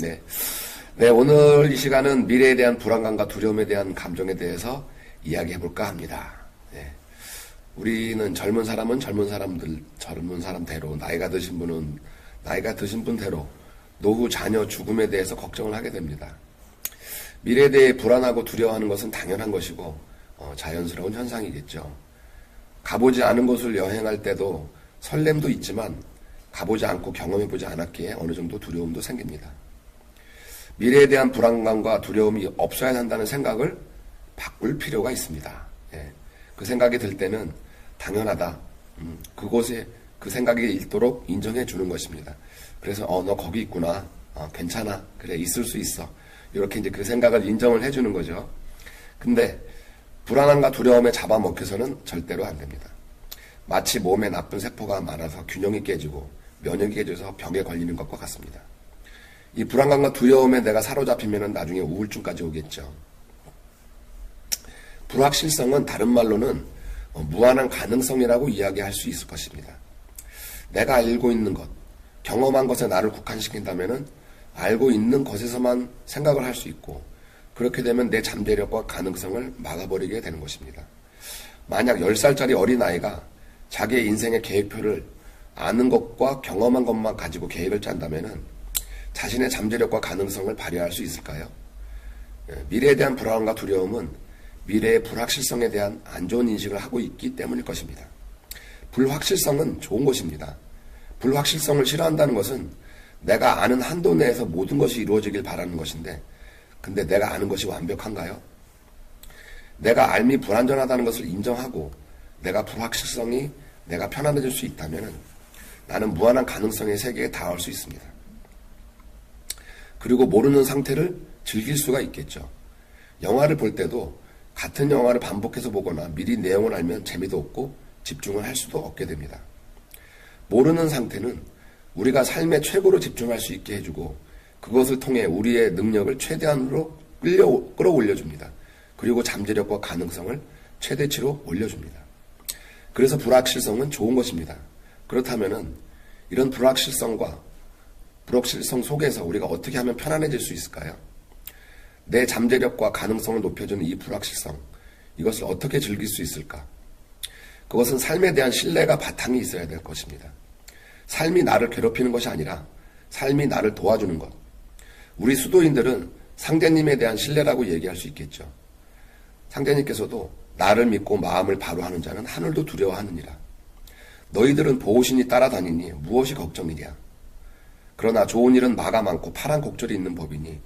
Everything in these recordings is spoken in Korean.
네. 네, 오늘 이 시간은 미래에 대한 불안감과 두려움에 대한 감정에 대해서 이야기해 볼까 합니다. 네. 우리는 젊은 사람은 젊은 사람대로, 나이가 드신 분은 나이가 드신 분대로 노후, 자녀, 죽음에 대해서 걱정을 하게 됩니다. 미래에 대해 불안하고 두려워하는 것은 당연한 것이고 자연스러운 현상이겠죠. 가보지 않은 곳을 여행할 때도 설렘도 있지만 가보지 않고 경험해보지 않았기에 어느 정도 두려움도 생깁니다. 미래에 대한 불안감과 두려움이 없어야 한다는 생각을 바꿀 필요가 있습니다. 예. 그 생각이 들 때는 당연하다. 그곳에 그 생각이 있도록 인정해 주는 것입니다. 그래서 너 거기 있구나. 괜찮아. 그래, 있을 수 있어. 이렇게 이제 그 생각을 인정을 해 주는 거죠. 근데 불안함과 두려움에 잡아먹혀서는 절대로 안 됩니다. 마치 몸에 나쁜 세포가 많아서 균형이 깨지고 면역이 깨져서 병에 걸리는 것과 같습니다. 이 불안감과 두려움에 내가 사로잡히면 나중에 우울증까지 오겠죠. 불확실성은 다른 말로는 무한한 가능성이라고 이야기할 수 있을 것입니다. 내가 알고 있는 것, 경험한 것에 나를 국한시킨다면 알고 있는 것에서만 생각을 할 수 있고, 그렇게 되면 내 잠재력과 가능성을 막아버리게 되는 것입니다. 만약 10살짜리 어린아이가 자기의 인생의 계획표를 아는 것과 경험한 것만 가지고 계획을 짠다면 자신의 잠재력과 가능성을 발휘할 수 있을까요? 미래에 대한 불안과 두려움은 미래의 불확실성에 대한 안 좋은 인식을 하고 있기 때문일 것입니다. 불확실성은 좋은 것입니다. 불확실성을 싫어한다는 것은 내가 아는 한도 내에서 모든 것이 이루어지길 바라는 것인데, 근데 내가 아는 것이 완벽한가요? 내가 알미 불완전하다는 것을 인정하고 내가 불확실성이 내가 편안해질 수 있다면 나는 무한한 가능성의 세계에 닿을 수 있습니다. 그리고 모르는 상태를 즐길 수가 있겠죠. 영화를 볼 때도 같은 영화를 반복해서 보거나 미리 내용을 알면 재미도 없고 집중을 할 수도 없게 됩니다. 모르는 상태는 우리가 삶의 최고로 집중할 수 있게 해주고 그것을 통해 우리의 능력을 최대한으로 끌어올려줍니다. 그리고 잠재력과 가능성을 최대치로 올려줍니다. 그래서 불확실성은 좋은 것입니다. 그렇다면 이런 불확실성 속에서 우리가 어떻게 하면 편안해질 수 있을까요? 내 잠재력과 가능성을 높여주는 이 불확실성, 이것을 어떻게 즐길 수 있을까? 그것은 삶에 대한 신뢰가 바탕이 있어야 될 것입니다. 삶이 나를 괴롭히는 것이 아니라 삶이 나를 도와주는 것. 우리 수도인들은 상제님에 대한 신뢰라고 얘기할 수 있겠죠. 상제님께서도 나를 믿고 마음을 바로 하는 자는 하늘도 두려워하느니라. 너희들은 보호신이 따라다니니 무엇이 걱정이냐. 그러나 좋은 일은 마가 많고 파란 곡절이 있는 법이니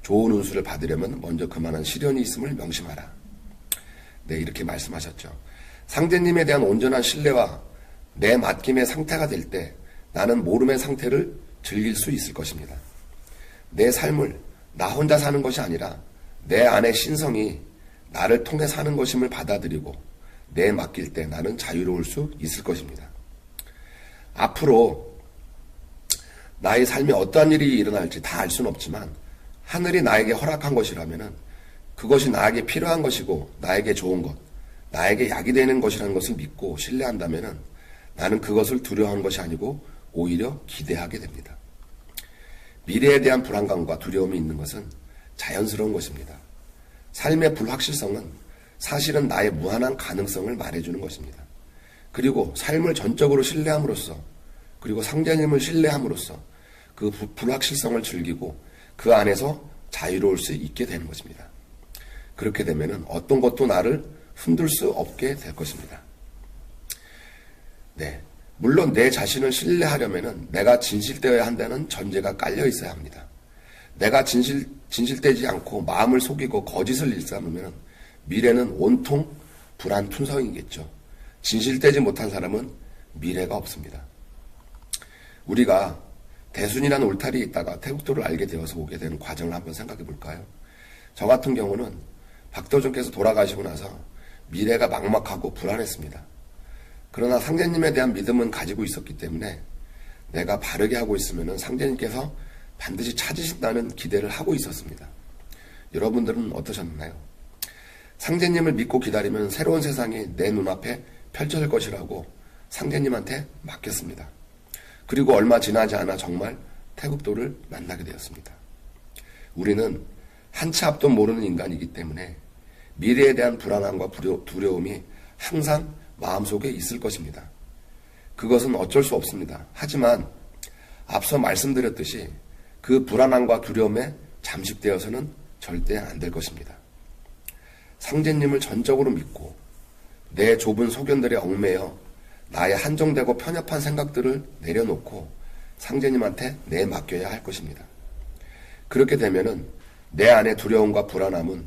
좋은 운수를 받으려면 먼저 그만한 시련이 있음을 명심하라. 네, 이렇게 말씀하셨죠. 상제님에 대한 온전한 신뢰와 내 맡김의 상태가 될 때 나는 모름의 상태를 즐길 수 있을 것입니다. 내 삶을 나 혼자 사는 것이 아니라 내 안의 신성이 나를 통해 사는 것임을 받아들이고 내 맡길 때 나는 자유로울 수 있을 것입니다. 앞으로 나의 삶에 어떠한 일이 일어날지 다 알 수는 없지만 하늘이 나에게 허락한 것이라면 그것이 나에게 필요한 것이고 나에게 좋은 것, 나에게 약이 되는 것이라는 것을 믿고 신뢰한다면 나는 그것을 두려워하는 것이 아니고 오히려 기대하게 됩니다. 미래에 대한 불안감과 두려움이 있는 것은 자연스러운 것입니다. 삶의 불확실성은 사실은 나의 무한한 가능성을 말해주는 것입니다. 그리고 삶을 전적으로 신뢰함으로써, 그리고 상제님을 신뢰함으로써 그 불확실성을 즐기고 그 안에서 자유로울 수 있게 되는 것입니다. 그렇게 되면 어떤 것도 나를 흔들 수 없게 될 것입니다. 네, 물론 내 자신을 신뢰하려면 내가 진실되어야 한다는 전제가 깔려 있어야 합니다. 내가 진실되지 않고 마음을 속이고 거짓을 일삼으면 미래는 온통 불안투성이겠죠. 진실되지 못한 사람은 미래가 없습니다. 우리가 대순이라는 울타리에 있다가 태국도를 알게 되어서 오게 되는 과정을 한번 생각해 볼까요? 저 같은 경우는 박도준께서 돌아가시고 나서 미래가 막막하고 불안했습니다. 그러나 상제님에 대한 믿음은 가지고 있었기 때문에 내가 바르게 하고 있으면 상제님께서 반드시 찾으신다는 기대를 하고 있었습니다. 여러분들은 어떠셨나요? 상제님을 믿고 기다리면 새로운 세상이 내 눈앞에 펼쳐질 것이라고 상제님한테 맡겼습니다. 그리고 얼마 지나지 않아 정말 태국도를 만나게 되었습니다. 우리는 한 치 앞도 모르는 인간이기 때문에 미래에 대한 불안함과 두려움이 항상 마음속에 있을 것입니다. 그것은 어쩔 수 없습니다. 하지만 앞서 말씀드렸듯이 그 불안함과 두려움에 잠식되어서는 절대 안 될 것입니다. 상제님을 전적으로 믿고 내 좁은 소견들에 얽매여 나의 한정되고 편협한 생각들을 내려놓고 상제님한테 내맡겨야 할 것입니다. 그렇게 되면은 내 안의 두려움과 불안함은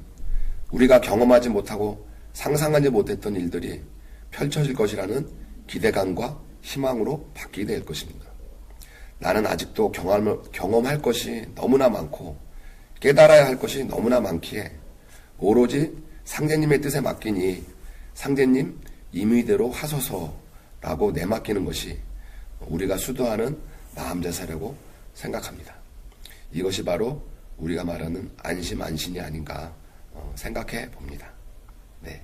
우리가 경험하지 못하고 상상하지 못했던 일들이 펼쳐질 것이라는 기대감과 희망으로 바뀌게 될 것입니다. 나는 아직도 경험할 것이 너무나 많고 깨달아야 할 것이 너무나 많기에 오로지 상제님의 뜻에 맡기니 상제님 임의대로 하소서라고 내맡기는 것이 우리가 수도하는 마음제사라고 생각합니다. 이것이 바로 우리가 말하는 안심 안신이 아닌가 생각해 봅니다. 네.